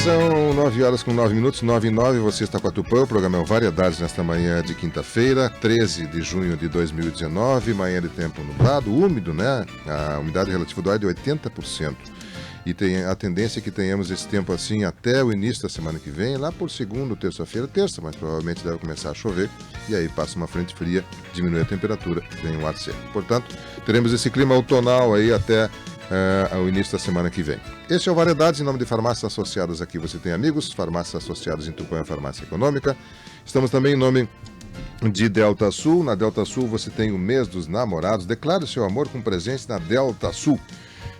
São 9h09, 9h09, você está com a Tupã, o programa é o Variedades nesta manhã de quinta-feira, 13 de junho de 2019, manhã de tempo nublado, úmido, né? A umidade relativa do ar é de 80%. E tem a tendência que tenhamos esse tempo assim até o início da semana que vem, lá por segunda, terça-feira, terça, mas provavelmente deve começar a chover, e aí passa uma frente fria, diminui a temperatura, vem um ar seco. Portanto, teremos esse clima outonal aí até ao início da semana que vem. Este é o Variedades, em nome de Farmácias Associadas. Aqui você tem amigos, Farmácias Associadas em Tupã, Farmácia Econômica. Estamos também em nome de Delta Sul. Na Delta Sul você tem o mês dos namorados. Declare o seu amor com presente na Delta Sul.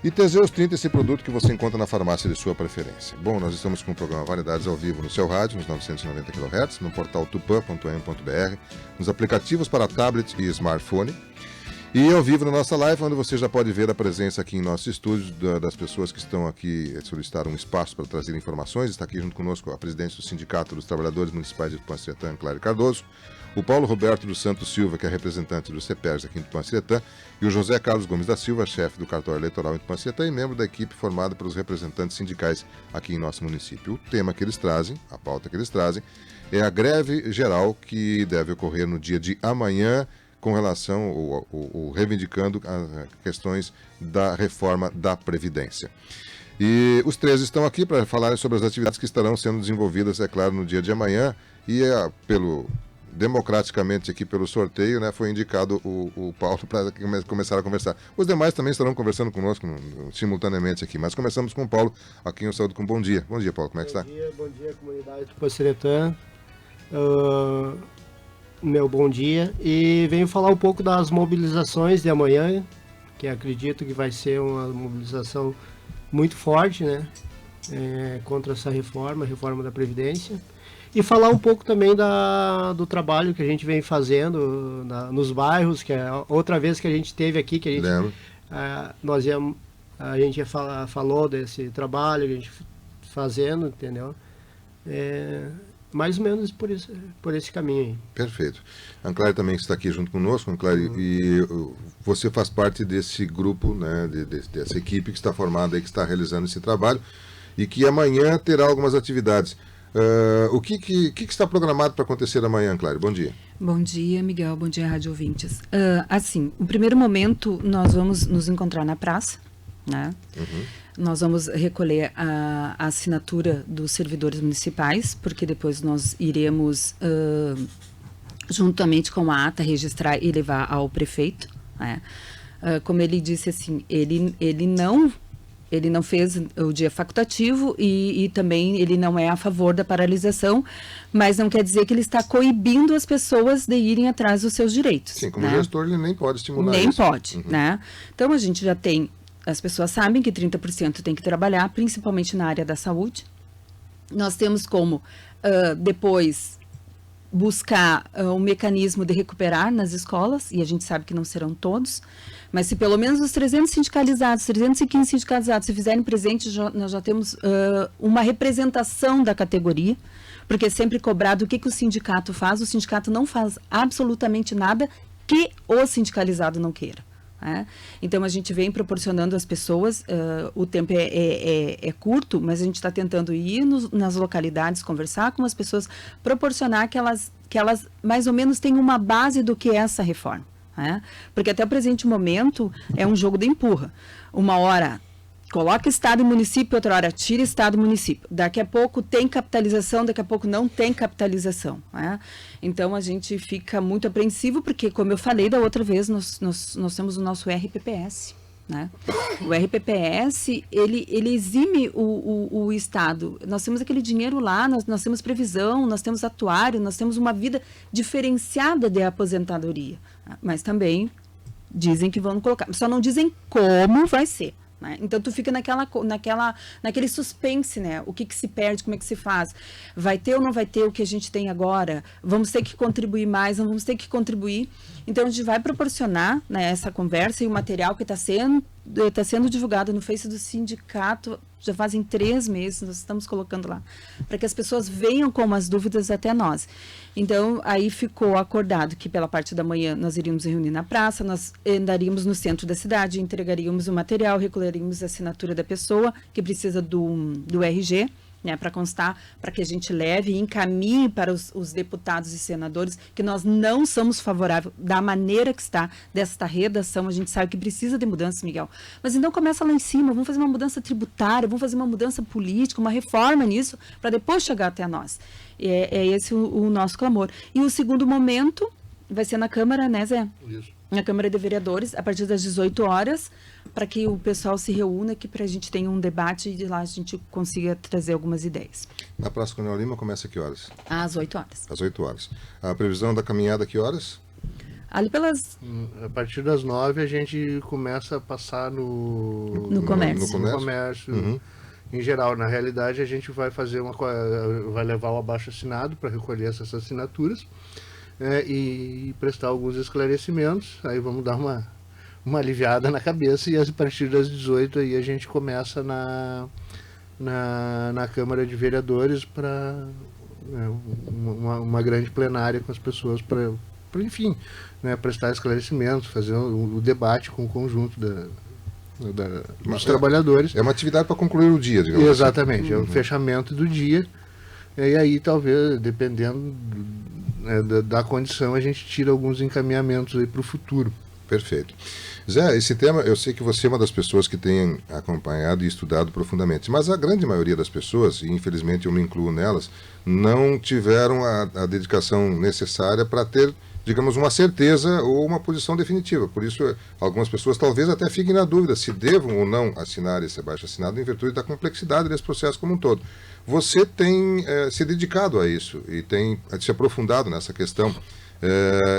E Teseus 30, esse produto que você encontra na farmácia de sua preferência. Bom, nós estamos com o programa Variedades ao vivo no seu rádio, nos 990 kHz, no portal tupã.com.br, nos aplicativos para tablet e smartphone. E ao vivo na nossa live, onde você já pode ver a presença aqui em nosso estúdio das pessoas que estão aqui, solicitaram um espaço para trazer informações. Está aqui junto conosco a presidente do Sindicato dos Trabalhadores Municipais de Tupã-Ciretã, Clário Cardoso, o Paulo Roberto dos Santos Silva, que é representante do CEPERS aqui em Tupã-Ciretã, e o José Carlos Gomes da Silva, chefe do cartório eleitoral em Tupã-Ciretã e membro da equipe formada pelos representantes sindicais aqui em nosso município. O tema que eles trazem, a pauta que eles trazem, é a greve geral que deve ocorrer no dia de amanhã, com relação ou reivindicando as questões da reforma da Previdência. E os três estão aqui para falar sobre as atividades que estarão sendo desenvolvidas, é claro, no dia de amanhã, e democraticamente aqui pelo sorteio, né, foi indicado o Paulo para começar a conversar. Os demais também estarão conversando conosco simultaneamente aqui, mas começamos com o Paulo, aqui em Saúde com Bom Dia. Bom dia, Paulo, como é que está? Bom dia, comunidade de Tupã-Ciretã. Meu bom dia, e venho falar um pouco das mobilizações de amanhã, que acredito que vai ser uma mobilização muito forte, né, contra essa reforma da Previdência, e falar um pouco também do trabalho que a gente vem fazendo nos bairros, que é outra vez que a gente teve aqui, que a gente falou desse trabalho que a gente fazendo, entendeu? Mais ou menos por esse caminho aí. Perfeito. A Anclário também está aqui junto conosco, Anclário, e você faz parte desse grupo, né, dessa equipe que está formada e que está realizando esse trabalho, e que amanhã terá algumas atividades. O que está programado para acontecer amanhã, Anclário? Bom dia. Bom dia, Miguel. Bom dia, rádio ouvintes. Assim, no primeiro momento, nós vamos nos encontrar na praça, né? Nós vamos recolher a assinatura dos servidores municipais, porque depois nós iremos, juntamente com a ata, registrar e levar ao prefeito, né? Como ele disse, assim, ele não fez o dia facultativo e também ele não é a favor da paralisação, mas não quer dizer que ele está coibindo as pessoas de irem atrás dos seus direitos. Sim, como né? gestor ele nem pode estimular nem isso. Nem pode, né? Então a gente já tem... As pessoas sabem que 30% tem que trabalhar, principalmente na área da saúde. Nós temos como, depois, buscar um mecanismo de recuperar nas escolas, e a gente sabe que não serão todos, mas se pelo menos os 300 sindicalizados, 315 sindicalizados se fizerem presente, nós já temos uma representação da categoria, porque é sempre cobrado o que o sindicato faz. O sindicato não faz absolutamente nada que o sindicalizado não queira. Então a gente vem proporcionando às pessoas, o tempo é curto, mas a gente está tentando ir nas localidades, conversar com as pessoas, proporcionar que elas mais ou menos tenham uma base do que é essa reforma. Porque até o presente momento é um jogo de empurra. Uma hora coloca Estado e município, outra hora tira Estado e município. Daqui a pouco tem capitalização, daqui a pouco não tem capitalização. Então, a gente fica muito apreensivo, porque, como eu falei da outra vez, nós temos o nosso RPPS. O RPPS, ele exime o Estado. Nós temos aquele dinheiro lá, nós temos previsão, nós temos atuário, nós temos uma vida diferenciada de aposentadoria. Mas também dizem que vão colocar, só não dizem como vai ser. Então, tu fica naquele suspense, né? O que se perde, como é que se faz? Vai ter ou não vai ter o que a gente tem agora? Vamos ter que contribuir mais, não vamos ter que contribuir. Então, a gente vai proporcionar, né, essa conversa e o material que está sendo divulgado no Face do sindicato, já fazem 3 meses, nós estamos colocando lá, para que as pessoas venham com as dúvidas até nós. Então, aí ficou acordado que pela parte da manhã nós iríamos reunir na praça, nós andaríamos no centro da cidade, entregaríamos o material, recolheríamos a assinatura da pessoa que precisa do RG, né, para constar, para que a gente leve e encaminhe para os deputados e senadores que nós não somos favoráveis da maneira que está desta redação. A gente sabe que precisa de mudanças, Miguel. Mas então começa lá em cima, vamos fazer uma mudança tributária, vamos fazer uma mudança política, uma reforma nisso, para depois chegar até nós. É esse o nosso clamor. E o segundo momento vai ser na Câmara, né, Zé? Isso. Na Câmara de Vereadores, a partir das 18 horas, para que o pessoal se reúna aqui para a gente tenha um debate e de lá a gente consiga trazer algumas ideias. Na Praça Coronel Lima começa a que horas? Às 8 horas. Às 8 horas. A previsão da caminhada, que horas? Ali pelas... A partir das 9 a gente começa a passar No comércio. No comércio. Em geral, na realidade, a gente vai fazer vai levar o abaixo-assinado para recolher essas assinaturas e prestar alguns esclarecimentos. Aí vamos dar uma aliviada na cabeça e a partir das 18 aí a gente começa na Câmara de Vereadores para uma grande plenária com as pessoas para enfim, né, prestar esclarecimentos, fazer o debate com o conjunto dos trabalhadores. É uma atividade para concluir o dia, digamos. Exatamente, é o fechamento do dia. E aí, talvez, dependendo da condição, a gente tira alguns encaminhamentos aí para o futuro. Perfeito. Zé, esse tema, eu sei que você é uma das pessoas que tem acompanhado e estudado profundamente, mas a grande maioria das pessoas, e infelizmente eu me incluo nelas, não tiveram a dedicação necessária para ter, digamos, uma certeza ou uma posição definitiva. Por isso, algumas pessoas talvez até fiquem na dúvida se devam ou não assinar esse abaixo-assinado em virtude da complexidade desse processo como um todo. Você tem se dedicado a isso e tem se aprofundado nessa questão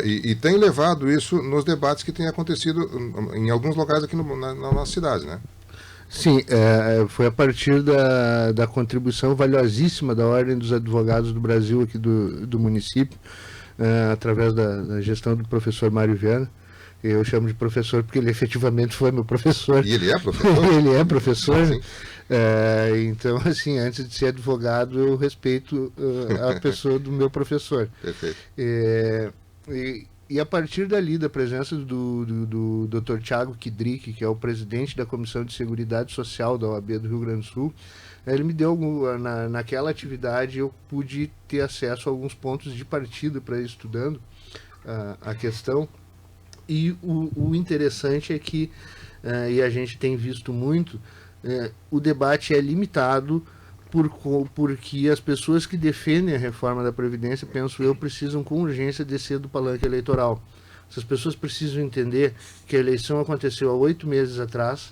e tem levado isso nos debates que têm acontecido em alguns locais aqui na nossa cidade, né? Sim, foi a partir da contribuição valiosíssima da Ordem dos Advogados do Brasil aqui do município, através da gestão do professor Mário Viana. Eu chamo de professor porque ele efetivamente foi meu professor. E ele é professor? Ele é professor. Sim. Então, assim, antes de ser advogado, eu respeito a pessoa do meu professor. Perfeito. E a partir dali, da presença do Dr. Thiago Kidrick, que é o presidente da Comissão de Seguridade Social da OAB do Rio Grande do Sul, ele me deu, naquela atividade, eu pude ter acesso a alguns pontos de partida para ir estudando a questão. E o interessante é que, e a gente tem visto muito, o debate é limitado porque as pessoas que defendem a reforma da Previdência, penso eu, precisam com urgência descer do palanque eleitoral. Essas pessoas precisam entender que a eleição aconteceu há 8 meses atrás,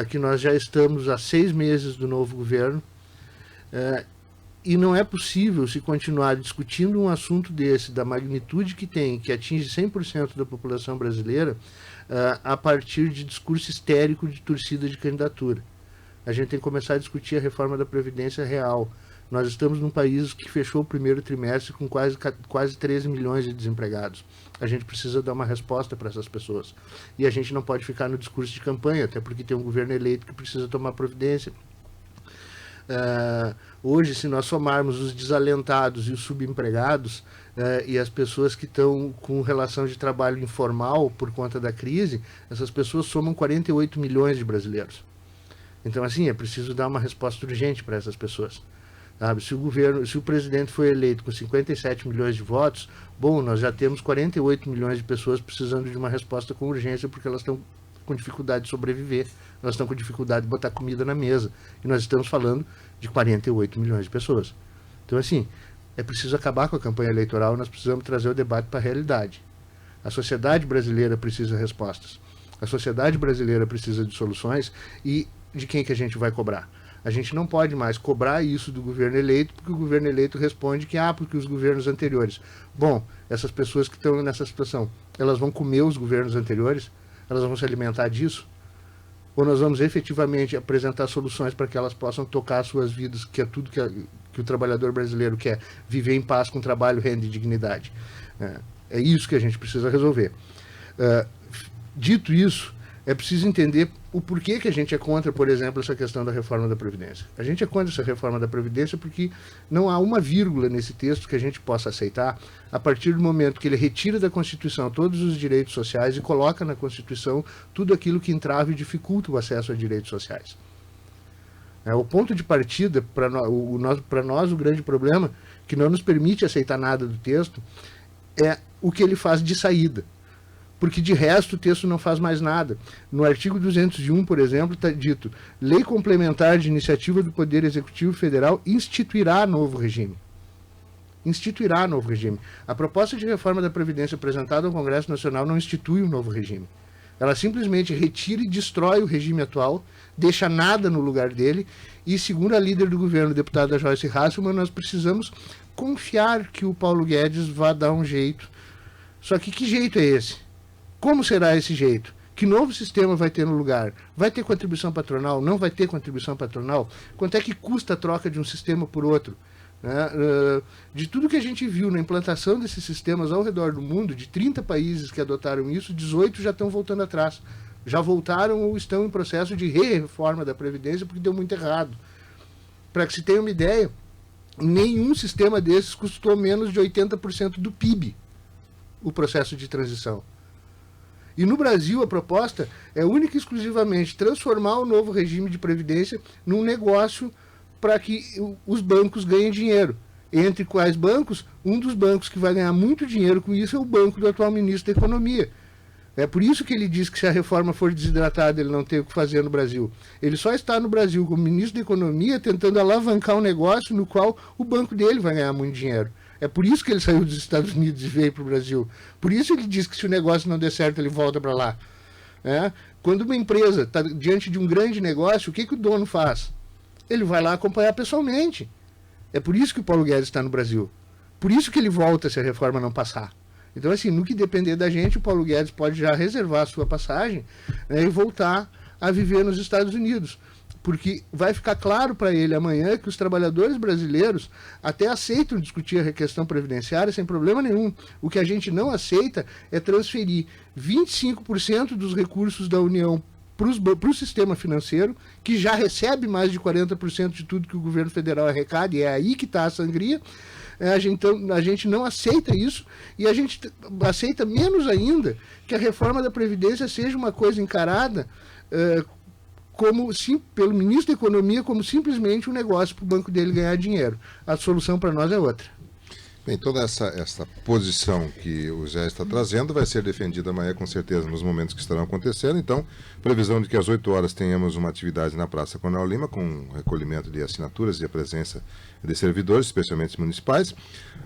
que nós já estamos há 6 meses do novo governo, e não é possível se continuar discutindo um assunto desse, da magnitude que tem, que atinge 100% da população brasileira, a partir de discurso histérico de torcida de candidatura. A gente tem que começar a discutir a reforma da Previdência real. Nós estamos num país que fechou o primeiro trimestre com quase 13 milhões de desempregados. A gente precisa dar uma resposta para essas pessoas. E a gente não pode ficar no discurso de campanha, até porque tem um governo eleito que precisa tomar providência. Hoje, se nós somarmos os desalentados e os subempregados e as pessoas que estão com relação de trabalho informal por conta da crise, essas pessoas somam 48 milhões de brasileiros. Então, assim, é preciso dar uma resposta urgente para essas pessoas. Sabe? Se o presidente foi eleito com 57 milhões de votos, bom, nós já temos 48 milhões de pessoas precisando de uma resposta com urgência porque elas estão com dificuldade de sobreviver, elas estão com dificuldade de botar comida na mesa. E nós estamos falando de 48 milhões de pessoas. Então, assim, é preciso acabar com a campanha eleitoral, nós precisamos trazer o debate para a realidade. A sociedade brasileira precisa de respostas. A sociedade brasileira precisa de soluções e de quem que a gente vai cobrar. A gente não pode mais cobrar isso do governo eleito, porque o governo eleito responde que, porque os governos anteriores. Bom, essas pessoas que estão nessa situação, elas vão comer os governos anteriores? Elas vão se alimentar disso? Ou nós vamos efetivamente apresentar soluções para que elas possam tocar as suas vidas, que é tudo que o trabalhador brasileiro quer, viver em paz com trabalho, renda e dignidade. É isso que a gente precisa resolver. Dito isso, é preciso entender o porquê que a gente é contra, por exemplo, essa questão da reforma da Previdência. A gente é contra essa reforma da Previdência porque não há uma vírgula nesse texto que a gente possa aceitar a partir do momento que ele retira da Constituição todos os direitos sociais e coloca na Constituição tudo aquilo que entrava e dificulta o acesso a direitos sociais. O ponto de partida, para nós, o grande problema, que não nos permite aceitar nada do texto, é o que ele faz de saída. Porque de resto o texto não faz mais nada. No artigo 201, por exemplo, está dito: lei complementar de iniciativa do Poder Executivo Federal instituirá novo regime. Instituirá novo regime. A proposta de reforma da Previdência apresentada ao Congresso Nacional não institui um novo regime. Ela simplesmente retira e destrói o regime atual, deixa nada no lugar dele, e segundo a líder do governo, deputada Joyce Hasselmann, nós precisamos confiar que o Paulo Guedes vai dar um jeito. Só que jeito é esse? Como será esse jeito? Que novo sistema vai ter no lugar? Vai ter contribuição patronal? Não vai ter contribuição patronal? Quanto é que custa a troca de um sistema por outro? De tudo que a gente viu na implantação desses sistemas ao redor do mundo, de 30 países que adotaram isso, 18 já estão voltando atrás. Já voltaram ou estão em processo de reforma da Previdência porque deu muito errado. Para que se tenha uma ideia, nenhum sistema desses custou menos de 80% do PIB, o processo de transição. E no Brasil a proposta é única e exclusivamente transformar o novo regime de previdência num negócio para que os bancos ganhem dinheiro. Entre quais bancos? Um dos bancos que vai ganhar muito dinheiro com isso é o banco do atual ministro da Economia. É por isso que ele diz que se a reforma for desidratada ele não tem o que fazer no Brasil. Ele só está no Brasil como ministro da Economia tentando alavancar um negócio no qual o banco dele vai ganhar muito dinheiro. É por isso que ele saiu dos Estados Unidos e veio para o Brasil. Por isso ele diz que se o negócio não der certo, ele volta para lá. Quando uma empresa está diante de um grande negócio, o que o dono faz? Ele vai lá acompanhar pessoalmente. É por isso que o Paulo Guedes está no Brasil. Por isso que ele volta se a reforma não passar. Então, assim, no que depender da gente, o Paulo Guedes pode já reservar a sua passagem, e voltar a viver nos Estados Unidos. Porque vai ficar claro para ele amanhã que os trabalhadores brasileiros até aceitam discutir a questão previdenciária sem problema nenhum. O que a gente não aceita é transferir 25% dos recursos da União para o sistema financeiro, que já recebe mais de 40% de tudo que o governo federal arrecada, e é aí que está a sangria. A gente não aceita isso, e a gente aceita menos ainda que a reforma da Previdência seja uma coisa encarada pelo ministro da Economia como simplesmente um negócio para o banco dele ganhar dinheiro. A solução para nós é outra. Bem, toda essa posição que o Zé está trazendo vai ser defendida amanhã, com certeza, nos momentos que estarão acontecendo. Então, previsão de que às 8 horas tenhamos uma atividade na Praça Coronel Lima, com recolhimento de assinaturas e a presença de servidores, especialmente municipais.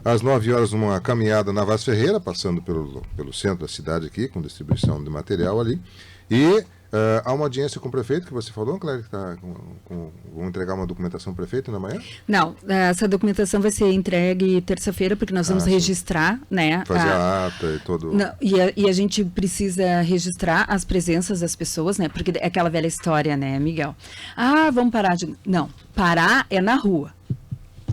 Às 9 horas, uma caminhada na Vaz Ferreira, passando pelo centro da cidade aqui, com distribuição de material ali. E há uma audiência com o prefeito, que você falou, Clélia, que vão entregar uma documentação ao prefeito na manhã? Não, essa documentação vai ser entregue terça-feira, porque nós vamos registrar, né? Fazer a ata e todo... Não, e a gente precisa registrar as presenças das pessoas, né? Porque é aquela velha história, né, Miguel? Vamos parar de... Não, parar é na rua,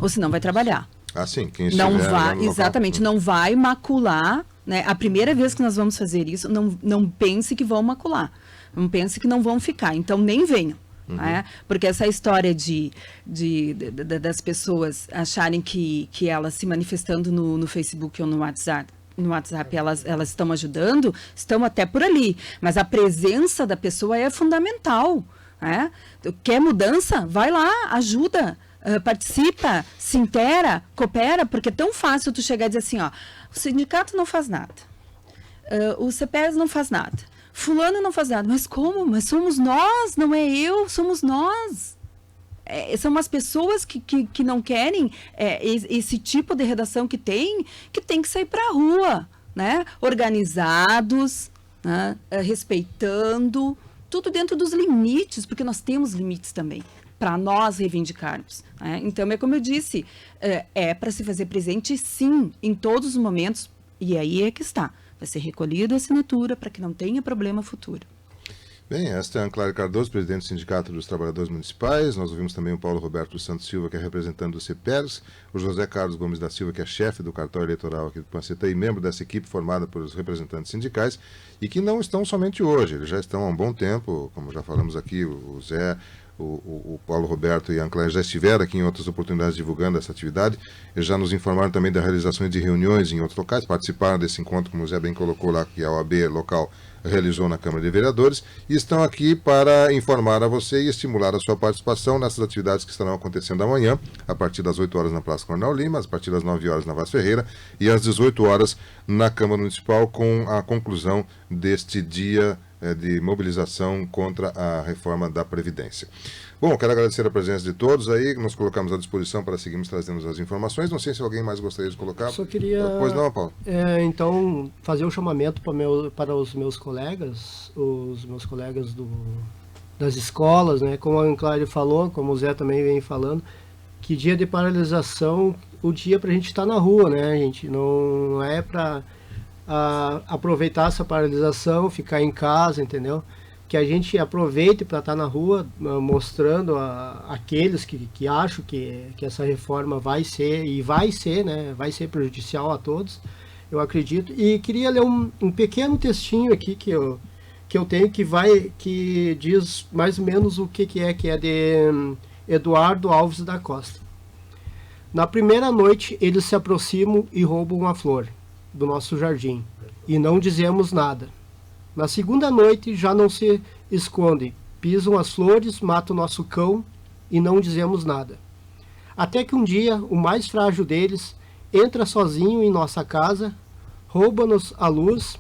ou senão vai trabalhar. Sim, quem não vai, exatamente, não vai macular, né? A primeira vez que nós vamos fazer isso, não pense que vão macular. Não pense que não vão ficar, então nem venham. Né? Porque essa história das pessoas acharem que elas se manifestando no Facebook ou no WhatsApp, elas estão ajudando, estão até por ali. Mas a presença da pessoa é fundamental. Né? Quer mudança? Vai lá, ajuda, participa, se intera, coopera, porque é tão fácil tu chegar e dizer assim, o sindicato não faz nada, o CPES não faz nada. Fulano não faz nada. Mas como? Mas somos nós, não é eu, somos nós. São as pessoas que não querem esse tipo de redação que tem que sair para a rua, né? Organizados, né? Respeitando, tudo dentro dos limites, porque nós temos limites também, para nós reivindicarmos. Né? Então, é como eu disse, é para se fazer presente, sim, em todos os momentos, e aí é que está. Vai ser recolhida a assinatura para que não tenha problema futuro. Bem, esta é a Ana Clara Cardoso, presidente do Sindicato dos Trabalhadores Municipais. Nós ouvimos também o Paulo Roberto Santos Silva, que é representante do CPERS, o José Carlos Gomes da Silva, que é chefe do cartório eleitoral aqui do Panceta e membro dessa equipe formada por os representantes sindicais, e que não estão somente hoje, eles já estão há um bom tempo, como já falamos aqui, o Zé, o Paulo Roberto e a Anclair já estiveram aqui em outras oportunidades divulgando essa atividade. Eles já nos informaram também das realizações de reuniões em outros locais, participaram desse encontro, como o Zé bem colocou lá, que a OAB local realizou na Câmara de Vereadores e estão aqui para informar a você e estimular a sua participação nessas atividades que estarão acontecendo amanhã, a partir das 8 horas na Praça Coronel Lima, a partir das 9 horas na Vaz Ferreira e às 18 horas na Câmara Municipal, com a conclusão deste dia de mobilização contra a reforma da Previdência. Bom, quero agradecer a presença de todos aí, nos colocamos à disposição para seguirmos trazendo as informações. Não sei se alguém mais gostaria de colocar. Só queria, pois não, Paulo. Então, fazer um chamamento para os meus colegas das escolas, né? Como a Anclário falou, como o Zé também vem falando, que dia de paralisação, o dia para a gente estar na rua, né, gente? Não é para aproveitar essa paralisação, ficar em casa, entendeu? Que a gente aproveite para estar na rua, mostrando aqueles que acham que essa reforma vai ser, né? Vai ser prejudicial a todos, eu acredito. E queria ler um pequeno textinho aqui que eu tenho, que diz mais ou menos o que é de Eduardo Alves da Costa. Na primeira noite, eles se aproximam e roubam uma flor do nosso jardim, e não dizemos nada. Na segunda noite, já não se escondem, pisam as flores, matam o nosso cão, e não dizemos nada. Até que um dia, o mais frágil deles entra sozinho em nossa casa, rouba-nos a luz,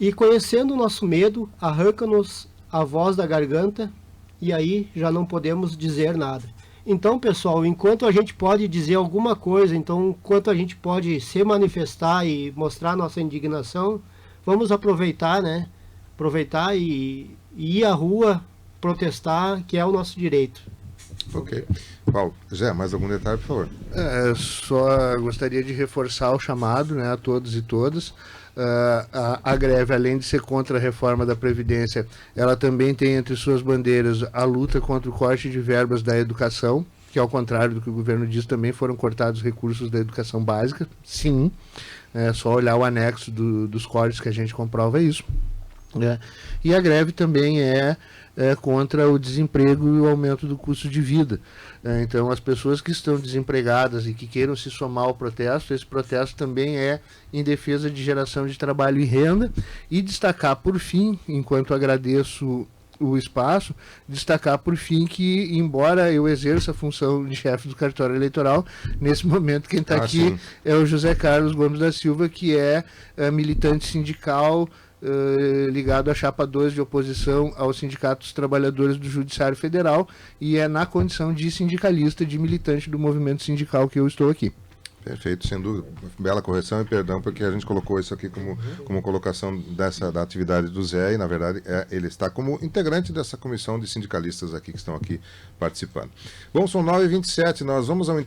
e conhecendo o nosso medo, arranca-nos a voz da garganta, e aí já não podemos dizer nada. Então, pessoal, enquanto a gente pode dizer alguma coisa, enquanto a gente pode se manifestar e mostrar nossa indignação, vamos aproveitar, né? Aproveitar e ir à rua protestar, que é o nosso direito. Ok. Paulo, Zé, mais algum detalhe, por favor? Só gostaria de reforçar o chamado, né, a todos e todas. A greve, além de ser contra a reforma da Previdência, ela também tem entre suas bandeiras a luta contra o corte de verbas da educação, que ao contrário do que o governo diz, também foram cortados recursos da educação básica. Sim, é só olhar o anexo dos cortes que a gente comprova isso. E a greve também é contra o desemprego e o aumento do custo de vida. Então, as pessoas que estão desempregadas e que queiram se somar ao protesto, esse protesto também é em defesa de geração de trabalho e renda. E destacar, por fim, enquanto agradeço o espaço, destacar por fim que, embora eu exerça a função de chefe do cartório eleitoral, nesse momento quem está aqui sim. é o José Carlos Gomes da Silva, que é militante sindical, ligado à chapa 2 de oposição aos sindicatos dos trabalhadores do Judiciário Federal, e é na condição de sindicalista, de militante do movimento sindical que eu estou aqui. Perfeito, sem dúvida. Bela correção e perdão, porque a gente colocou isso aqui como colocação da atividade do Zé, e na verdade ele está como integrante dessa comissão de sindicalistas aqui que estão aqui participando. Bom, são 9h27, nós vamos ao